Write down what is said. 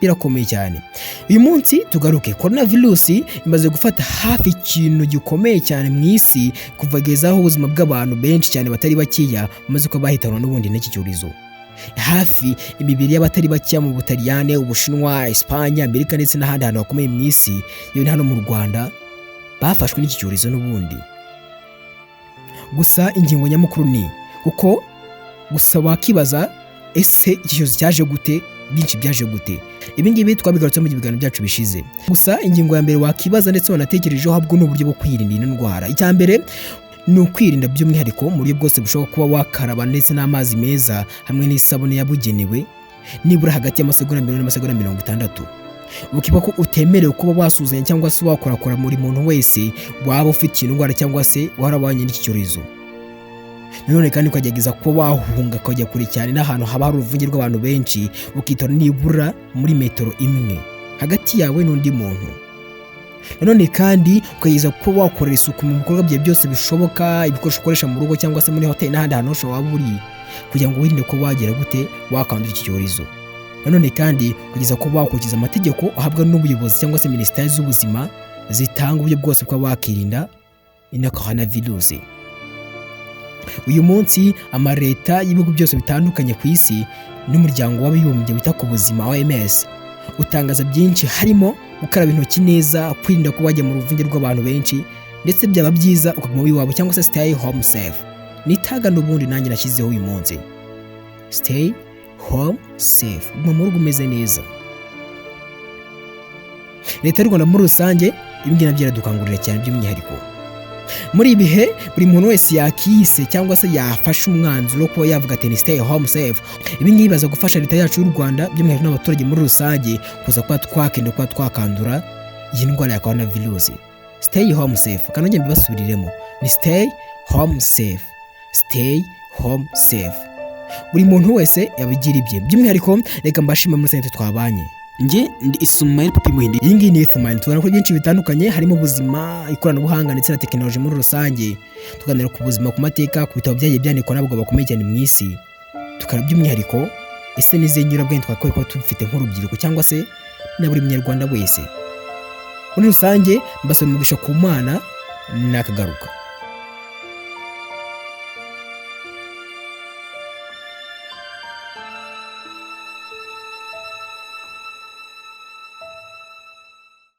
birakomeye cyane. Uyu munsi tugaruke coronavirus imaze gufata hafi ikintu gikomeye cyane mu isi, kuvagezaho ubuzima bw'abantu benshi cyane batari bakiya bamaze ko bahitanwa n'ubundi n'iki cyorezo. Hafi imibiri y'abatari bakiya mu Butaliyane, Ubushinwa, Espanya, Amerika ndetse n'ahandi hantu hakomeye mu isi, yewe hano mu Rwanda bafashwe n'iki cyorezo n'ubundi. Gusa ingingo nyamukuru ni uko gusa wakibaza ese iki cyorezo cyaje gute, byinshi byaje gute. Ibi ngibi twabigarutse mu biganiro byacu bishize. Gusa ingingo ya mbere wakibaza ndetse wanatekerejeho habwo n'uburyo bwo kwirinda ino ndwara. Icya mbere ni ukwirinda by'umwihariko mu buryo bwose bushoboka kuba wakaraba ndetse n'amazi meza hamwe n'isabune yabugenewe nibura hagati y'amasegonda 20 n'amasegonda 60. Ukiba ko utemerewe kuba wasuzanya cyangwa se wakorakora muri muntu wese waba ufite indwara cyangwa se warabanye n'iki cyorezo. Nanone kandi ukajyagiza kuba wahunga kujya kure cyane n'ahantu haba hari uruvunge rw'abantu benshi, ukitora nibura muri metero imwe hagati yawe n'undi muntu. Nanone kandi ukageza kuba wakorera isuku mu bikorwa bye byose bishoboka, ibikoresho ukoresha mu rugo cyangwa se muri hoteli n'ahandi hantu hose waba uri, kugira ngo wirinde ko wagera gute wakandura iki cyorezo. Nanone kandi ukageza kuba wakurikiza amategeko uhabwa n'ubuyobozi cyangwa se minisiteri z'ubuzima zitanga uburyo bwose ko wakirinda ino coronavirus. Uyu munsi amareta y'ibihugu byose bitandukanye ku isi n'umuryango w'abibumbye wita ku buzima OMS utangaza byinshi, harimo gukaraba intoki neza, kwirinda ko wajya mu ruvunge rw'abantu benshi, ndetse byaba byiza ukaguma iwawe cyangwa se stay home safe. Nitaga n'ubundi nanjye nashyizeho uyu munsi stay home safe, guma mu rugo umeze neza. Leta y'u Rwanda muri rusange ibingi nabyo iradukangurira cyane by'umwihariko muri ibihe buri muntu wese yakise cyangwa se yafashe umwanzuro ko yavuga ati stay home safe. Ibi ngibi baza gufasha leta yacu y'u Rwanda by'umwihariko n'abaturage muri rusange kuza kwa twakenda kwa twakandura iyi ndwara ya coronavirus. Stay home safe kandi njye mbibasubiriremo ni stay home safe, stay home safe. Buri muntu wese yabigira ibye. By'umwihariko reka mbashime muri sente twabanye. Nje ndi Ismail papi Muhinda. Iyi ngiyi ni Ismail. Tubona ko byinshi bitandukanye harimo ubuzima, ikoranabuhanga ndetse na tekinoloji muri rusange. Tuganira ku buzima, ku mateka, ku bitabo byagiye byandikwa n'abagabo bakomeye cyane mu isi. Tukara by'umwihariko ese nizenyura bwenge twakora ko tufite nk'urubyiruko cyangwa se na buri munyarwanda wese. Muri rusange mbasaba umugisha ku Mana nakagaruka.